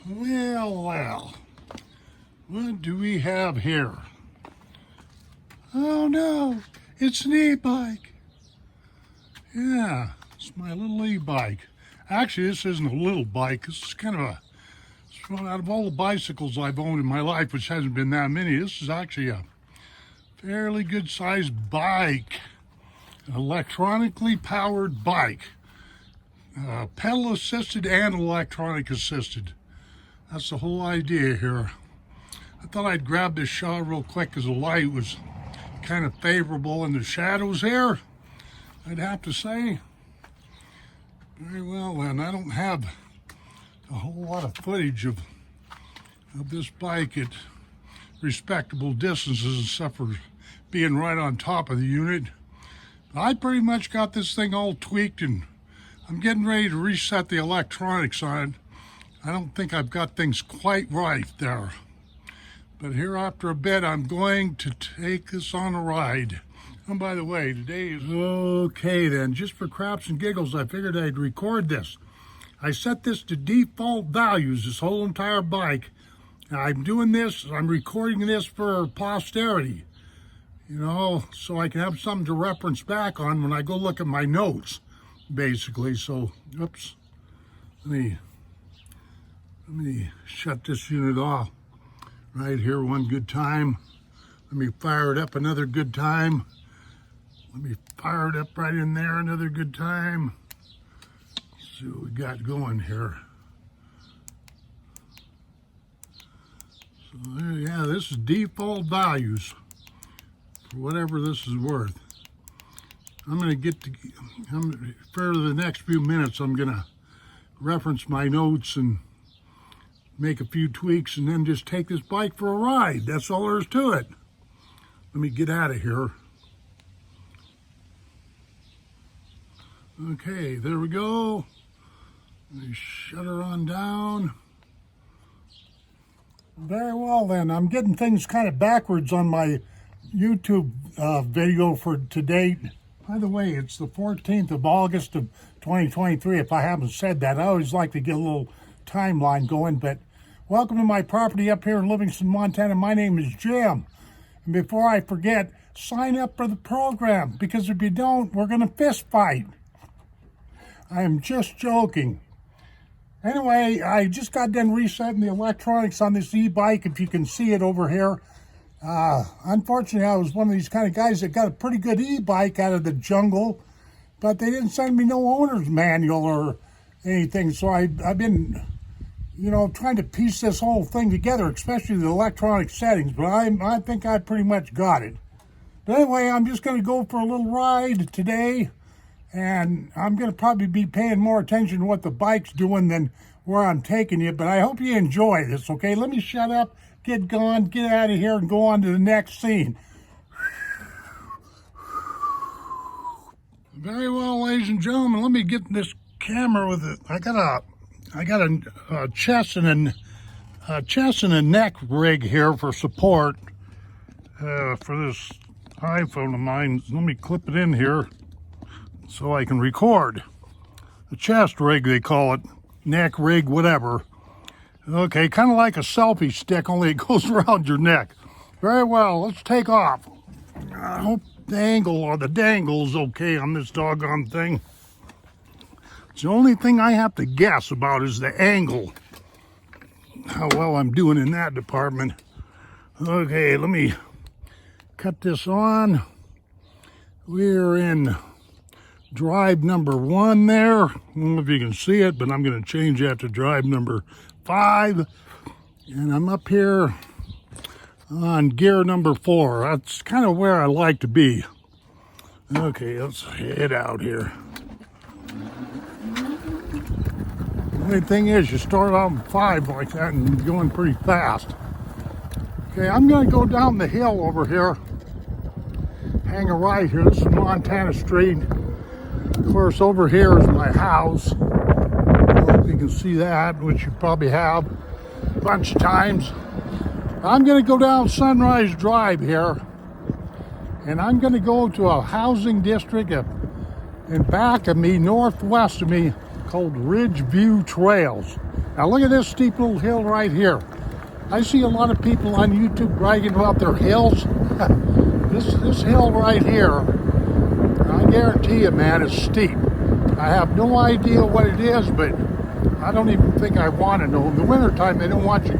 Well, what do we have here? Oh no, it's an e-bike. Yeah, it's my little e-bike. Actually, this isn't a little bike. This is kind of out of all the bicycles I've owned in my life, which hasn't been that many, this is actually a fairly good sized bike. An electronically powered bike. Pedal assisted and electronic assisted. That's the whole idea here. I thought I'd grab this shot real quick because the light was kind of favorable in the shadows here, I'd have to say. Very well then, I don't have a whole lot of footage of this bike at respectable distances except for being right on top of the unit. I pretty much got this thing all tweaked and I'm getting ready to reset the electronics on it. I don't think I've got things quite right there. But here after a bit, I'm going to take this on a ride. And by the way, today is... Okay then, just for craps and giggles, I figured I'd record this. I set this to default values, this whole entire bike. Now, I'm doing this, I'm recording this for posterity. You know, so I can have something to reference back on when I go look at my notes, basically. So, oops, let me shut this unit off right here one good time. Let me fire it up another good time. Let me fire it up right in there another good time. Let's see what we got going here. So yeah, this is default values for whatever this is worth. I'm going to for the next few minutes, I'm going to reference my notes and make a few tweaks and then just take this bike for a ride. That's all there is to it. Let me get out of here. Okay, there we go. Let me shut her on down. Very well then, I'm getting things kind of backwards on my YouTube video for to date. By the way, it's the 14th of August of 2023, if I haven't said that. I always like to get a little timeline going, but welcome to my property up here in Livingston, Montana. My name is Jim. And before I forget, sign up for the program, because if you don't, we're going to fist fight. I am just joking. Anyway, I just got done resetting the electronics on this e-bike, if you can see it over here. Unfortunately, I was one of these kind of guys that got a pretty good e-bike out of the jungle, but they didn't send me no owner's manual or anything, so I've been, you know, trying to piece this whole thing together, especially the electronic settings, but I think I pretty much got it. But anyway, I'm just going to go for a little ride today, and I'm going to probably be paying more attention to what the bike's doing than where I'm taking you, but I hope you enjoy this, okay? Let me shut up, get gone, get out of here, and go on to the next scene. Very well, ladies and gentlemen, let me get this camera with it. I got a chest and a neck rig here for support for this iPhone of mine. Let me clip it in here so I can record. The chest rig, they call it, neck rig, whatever. Okay, kind of like a selfie stick, only it goes around your neck. Very well, let's take off. I hope the angle or the dangle is okay on this doggone thing. It's the only thing I have to guess about is the angle. How well I'm doing in that department. Okay, let me cut this on. We're in drive number 1 there. I don't know if you can see it, but I'm going to change that to drive number 5. And I'm up here on gear number 4. That's kind of where I like to be. Okay, let's head out here. The only thing is, you start out in 5 like that and you're going pretty fast. Okay, I'm going to go down the hill over here. Hang a right here. This is Montana Street. Of course, over here is my house. I don't know if you can see that, which you probably have a bunch of times. I'm going to go down Sunrise Drive here, and I'm going to go to a housing district in back of me, northwest of me, called Ridgeview Trails. Now look at this steep little hill right here. I see a lot of people on YouTube bragging about their hills. This hill right here, I guarantee you, man, is steep. I have no idea what it is, but I don't even think I want to know. In the wintertime, they don't want you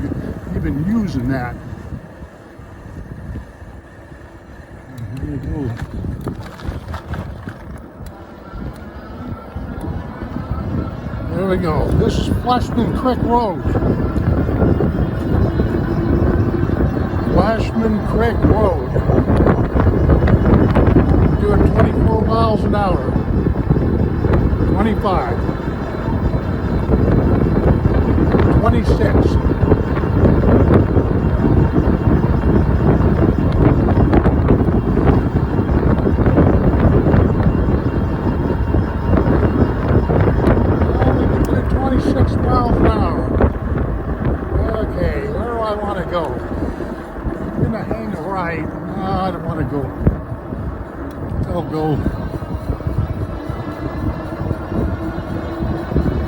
even using that. Here you go. There we go. This is Flashman Creek Road. Flashman Creek Road. Doing 24 miles an hour. 25. 26. Go. I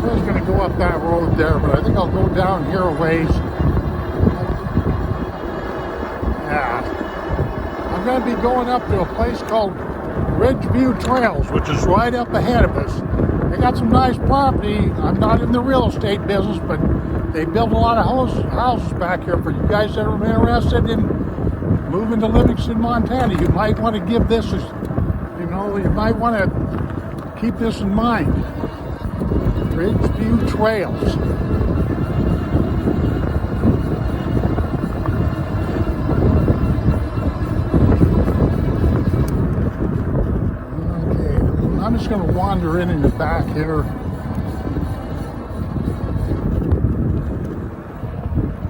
was going to go up that road there, but I think I'll go down here a ways. Yeah. I'm going to be going up to a place called Ridgeview Trails, which is right up ahead of us. They got some nice property. I'm not in the real estate business, but they built a lot of houses back here for you guys that are interested in moving to Livingston, Montana. You might want to give this a you might want to keep this in mind. Ridgeview Trails. Okay, I'm just going to wander in the back here.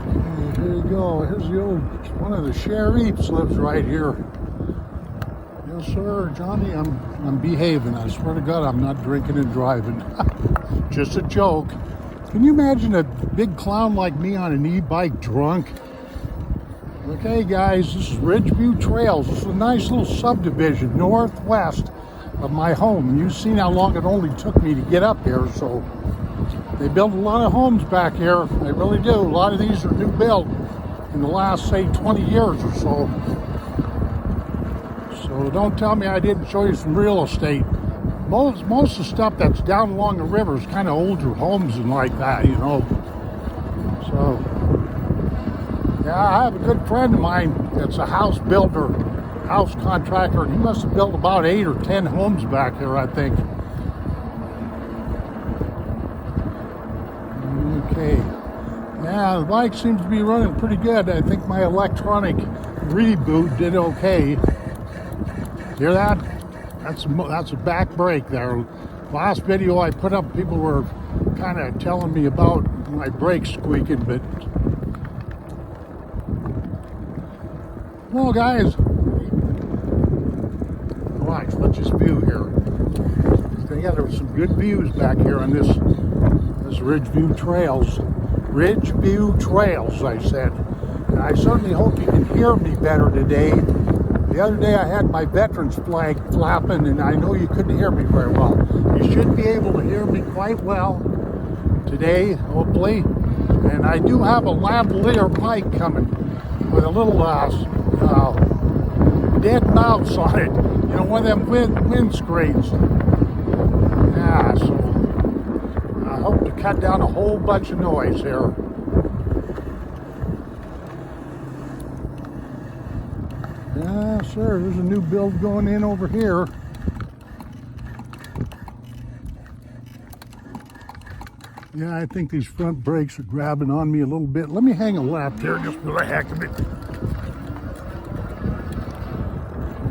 And here you go. Here's the one of the sheriffs lives right here. Yes, sir, Johnny, I'm behaving. I swear to God, I'm not drinking and driving. Just a joke. Can you imagine a big clown like me on an e-bike drunk? Okay, guys, this is Ridgeview Trails. This is a nice little subdivision northwest of my home. You've seen how long it only took me to get up here, so they built a lot of homes back here. They really do. A lot of these are new built in the last, say, 20 years or so. So don't tell me I didn't show you some real estate. Most of the stuff that's down along the river is kind of older homes and like that, you know. So, yeah, I have a good friend of mine that's a house builder, house contractor, and he must have built about 8 or 10 homes back here, I think. Okay. Yeah, the bike seems to be running pretty good. I think my electronic reboot did okay. Hear that? That's a back brake there. Last video I put up, people were kind of telling me about my brakes squeaking, but well, guys, watch. Let's just view here. Yeah, there were some good views back here on this Ridgeview Trails. Ridgeview Trails, I said. And I certainly hope you can hear me better today. The other day I had my veterans flag flapping, and I know you couldn't hear me very well. You should be able to hear me quite well today, hopefully. And I do have a lavalier mic coming with a little dead mouse on it. You know, one of them wind screens. Yeah, so I hope to cut down a whole bunch of noise here. Yeah, sure, there's a new build going in over here. Yeah, I think these front brakes are grabbing on me a little bit. Let me hang a left here just for the heck of it.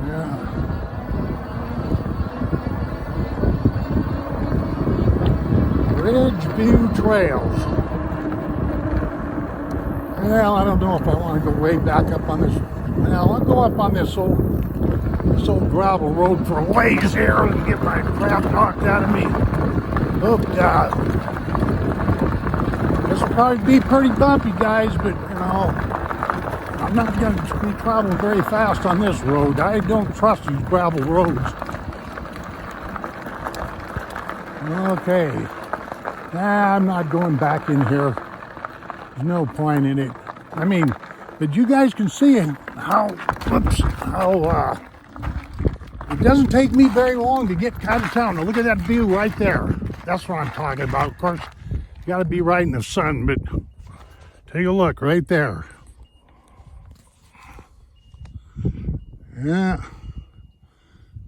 Yeah. Ridgeview Trails. Well, I don't know if I want to go way back up on this. Well, I'll go up on this old gravel road for a ways here and get my crap knocked out of me. Oh, God. This will probably be pretty bumpy, guys, but, you know, I'm not going to be traveling very fast on this road. I don't trust these gravel roads. Okay. I'm not going back in here. There's no point in it. I mean, but you guys can see how it doesn't take me very long to get out of town. Now look at that view right there. That's what I'm talking about. Of course, you got to be right in the sun, but take a look right there. Yeah.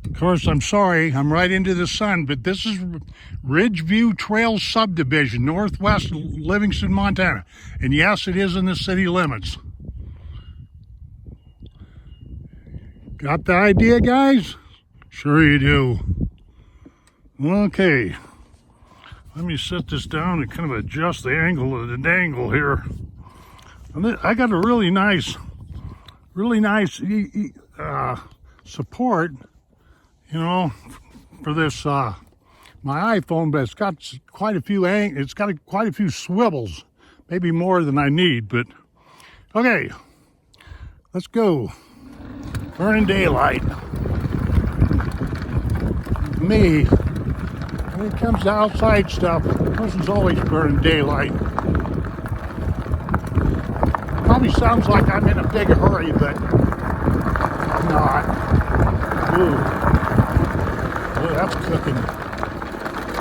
Of course, I'm sorry, I'm right into the sun, but this is Ridgeview Trail Subdivision, northwest Livingston, Montana. And yes, it is in the city limits. Got the idea, guys? Sure you do. Okay. Let me set this down and kind of adjust the angle of the dangle here. I got a really nice support, you know, for this my iPhone, but it's got quite a few swivels, maybe more than I need. But okay, let's go. Burning daylight. Me, when it comes to outside stuff, the person's always burning daylight. Probably sounds like I'm in a big hurry, but I'm not. Ooh, that's cooking.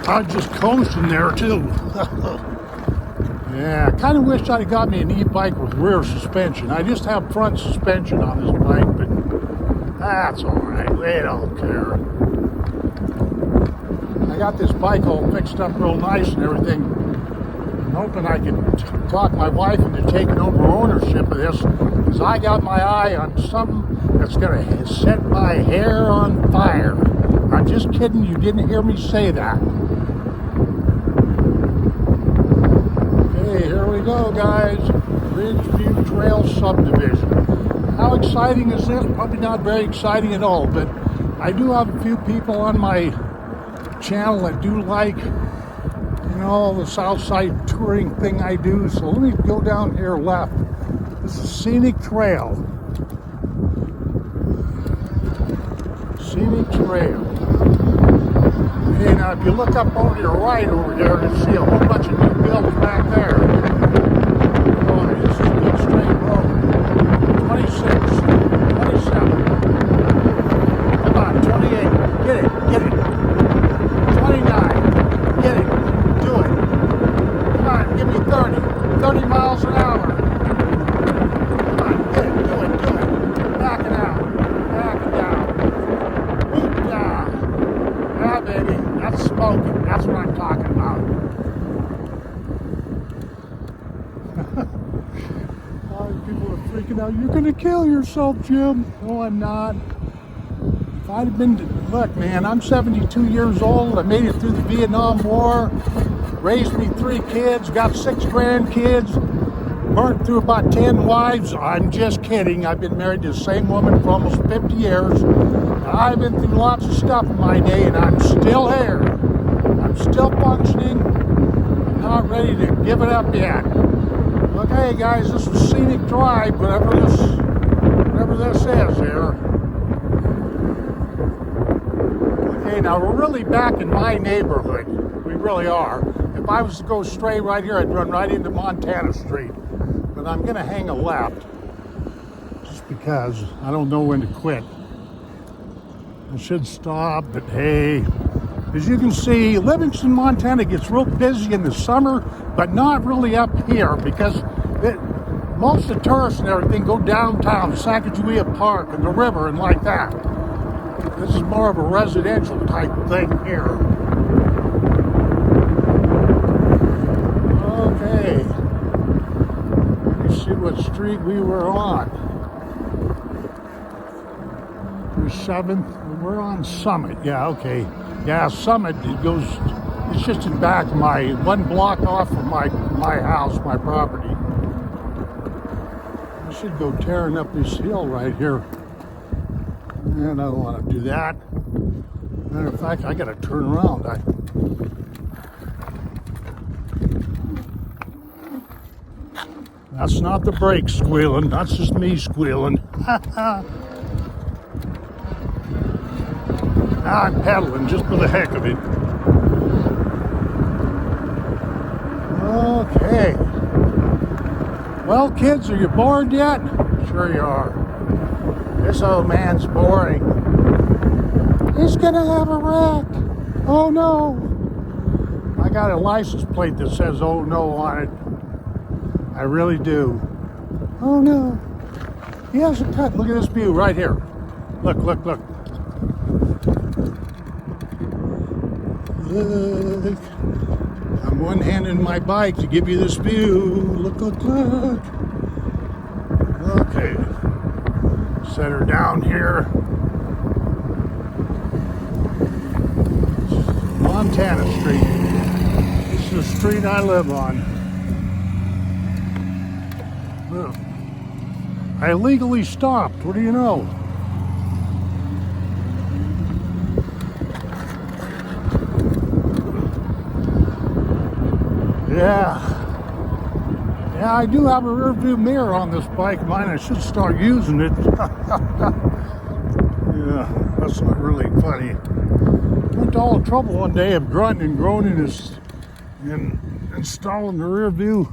I was just coasting there too. Yeah, I kind of wish I'd got me an e-bike with rear suspension. I just have front suspension on this bike, but that's all right. They don't care. I got this bike all fixed up real nice and everything. I'm hoping I can talk my wife into taking over ownership of this, because I got my eye on something that's going to set my hair on fire. I'm just kidding, you didn't hear me say that. Okay, here we go, guys. Ridgeview Trail Subdivision. How exciting is this? Probably not very exciting at all, but I do have a few people on my channel that do like, you know, the Southside touring thing I do. So let me go down here left. This is Scenic Trail. Scenic Trail. Okay, now if you look up over to your right over there, you see a whole bunch of new builds back there. Oh, this is a good straight road. 26, 27. Come on, 28. Get it, get it. 29. Get it. Do it. Come on, give me 30. 30 miles an hour. Come on, get it. Do it. Do it. Back it out. Back it down. Boop down. Yeah, baby. That's smoking. That's what I'm talking about. People are freaking out. You're going to kill yourself, Jim. No, I'm not. If I'd have been, look, man, I'm 72 years old. I made it through the Vietnam War, raised me 3 kids, got 6 grandkids, burnt through about 10 wives. I'm just kidding. I've been married to the same woman for almost 50 years. I've been through lots of stuff in my day, and I'm still here. I'm still functioning. I'm not ready to give it up yet. Okay, guys, this is Scenic Drive, whatever this is here. Okay, now we're really back in my neighborhood. We really are. If I was to go straight right here, I'd run right into Montana Street. But I'm going to hang a left, just because I don't know when to quit. I should stop, but hey, as you can see, Livingston, Montana gets real busy in the summer, but not really up here, because most of the tourists and everything go downtown, Sacagawea Park and the river and like that. This is more of a residential type thing here. Okay. Let me see what street we were on. We're 7th. We're on Summit. Yeah, okay. Yeah, Summit, it's just in back of my, 1 block off from my house, my property. I should go tearing up this hill right here. And I don't want to do that. Matter of fact, I got to turn around. That's not the brakes squealing. That's just me squealing. Now I'm pedaling just for the heck of it. Okay. Well, kids, are you bored yet? Sure you are. This old man's boring. He's gonna have a wreck. Oh no. I got a license plate that says "oh no" on it. I really do. Oh no. He has a cut. Look at this view right here. Look, look, look. Look. I'm one-handing my bike to give you this view. Look, look, look. Okay. Set her down here. Montana Street. This is the street I live on. Look. I illegally stopped. What do you know? Yeah, I do have a rear view mirror on this bike of mine. I should start using it. Yeah, that's not really funny. Went to all the trouble one day of grunting and groaning and installing the rear view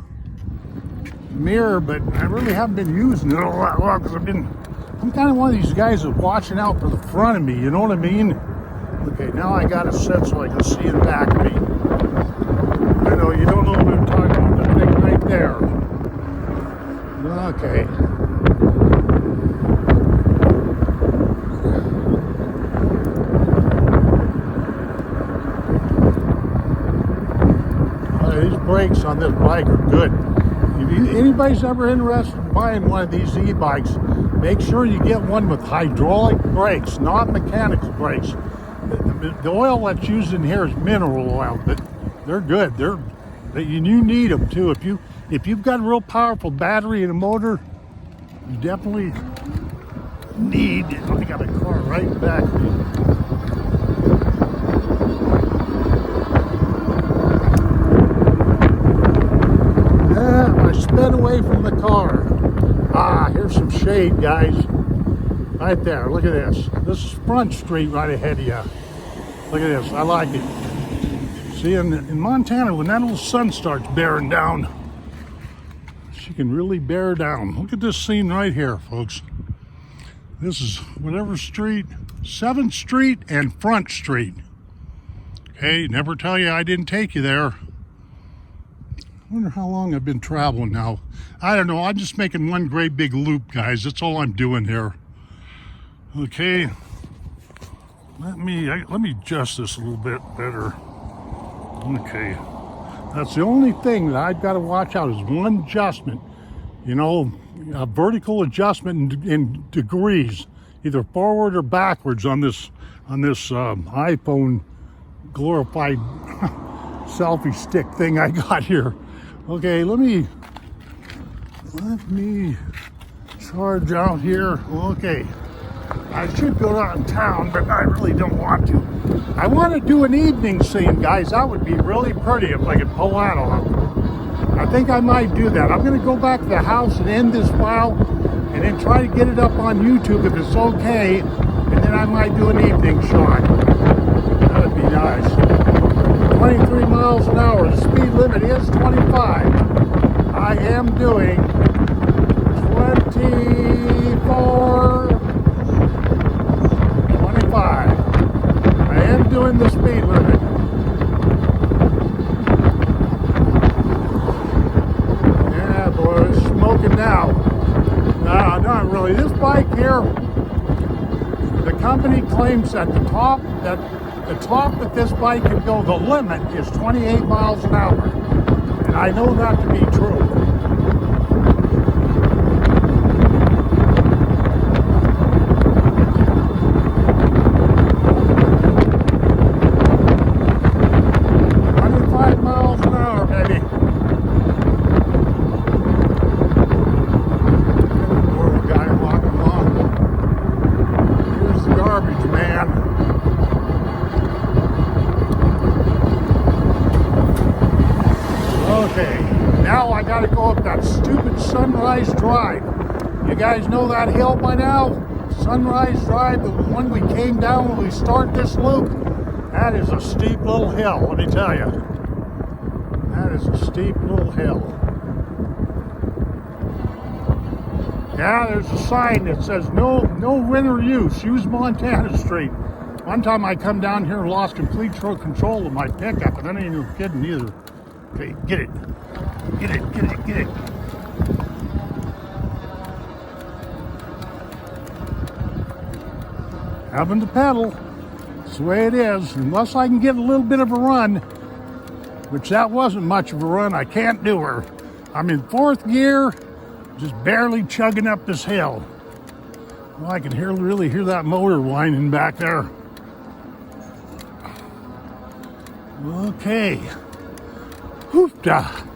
mirror, but I really haven't been using it all that well because I'm kind of one of these guys that's watching out for the front of me, you know what I mean? Okay, now I got it set so I can see the back of me. I know you don't know what I'm talking about, that thing right there. Okay. These brakes on this bike are good. If anybody's ever interested in buying one of these e-bikes, make sure you get one with hydraulic brakes, not mechanical brakes. The oil that's used in here is mineral oil, but they're good. You need them too. If you've got a real powerful battery and a motor, you definitely need. I got a car right back of me. I sped away from the car. Here's some shade, guys. Right there. Look at this. This is Front Street right ahead of you. Look at this. I like it. See, in Montana, when that little sun starts bearing down, she can really bear down. Look at this scene right here, folks. This is whatever street, 7th Street and Front Street. Okay, never tell you I didn't take you there. I wonder how long I've been traveling now. I don't know. I'm just making one great big loop, guys. That's all I'm doing here. Okay. Let me adjust this a little bit better. Okay. That's the only thing that I've got to watch out is one adjustment. You know, a vertical adjustment in degrees, either forward or backwards on this iPhone glorified selfie stick thing I got here. Okay, let me charge out here. Okay, I should go downtown, but I really don't want to. I want to do an evening scene, guys. That would be really pretty if I could pull that off. I think I might do that. I'm going to go back to the house and end this file, and then try to get it up on YouTube if it's okay, and then I might do an evening shot. That'd be nice. 23 miles an hour. The speed limit is 25. I am doing 24, 25. I am doing the speed limit. Yeah, boy, it's smoking now. No, not really. This bike here, the company claims at the top that this bike can go, the limit is 28 miles an hour. And I know that to be true. Now I gotta go up that stupid Sunrise Drive. You guys know that hill by now? Sunrise Drive, the one we came down when we started this loop. That is a steep little hill, let me tell you. That is a steep little hill. Yeah, there's a sign that says no winter use. Use Montana Street. One time I come down here and lost complete control of my pickup, and that ain't no kidding either. Okay, get it. Get it, get it, get it. Having to pedal. That's the way it is. Unless I can get a little bit of a run, which that wasn't much of a run, I can't do her. I'm in 4th gear, just barely chugging up this hill. Well, I can really hear that motor whining back there. Okay. Hoopta.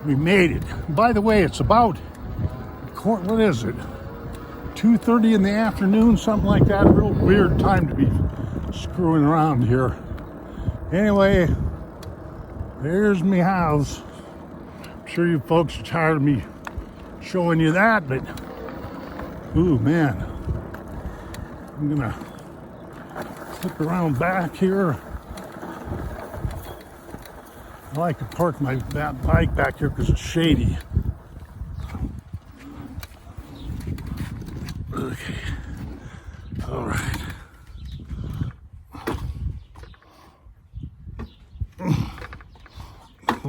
We made it. By the way, it's about, what is it? 2:30 in the afternoon, something like that. Real weird time to be screwing around here. Anyway, there's me house. I'm sure you folks are tired of me showing you that, but ooh, man. I'm gonna flip around back here. I like to park that bike back here because it's shady. Okay. All right.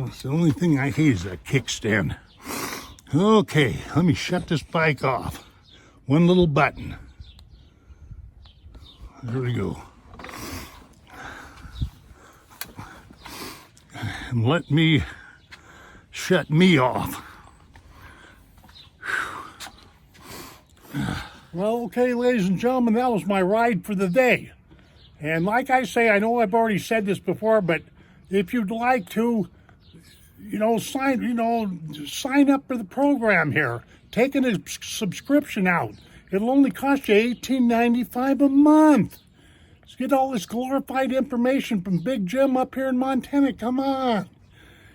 It's the only thing I hate is that kickstand. Okay, let me shut this bike off. One little button. There we go. And let me shut me off. Well, okay, ladies and gentlemen, that was my ride for the day. And like I say, I know I've already said this before, but if you'd like to, sign up for the program here. Taking a subscription out. It'll only cost you $18.95 a month. Let's get all this glorified information from Big Jim up here in Montana. Come on.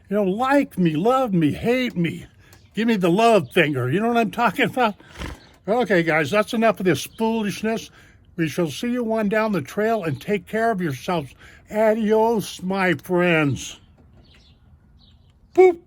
Like me, love me, hate me. Give me the love finger. You know what I'm talking about? Okay, guys, that's enough of this foolishness. We shall see you on down the trail, and take care of yourselves. Adios, my friends. Boop.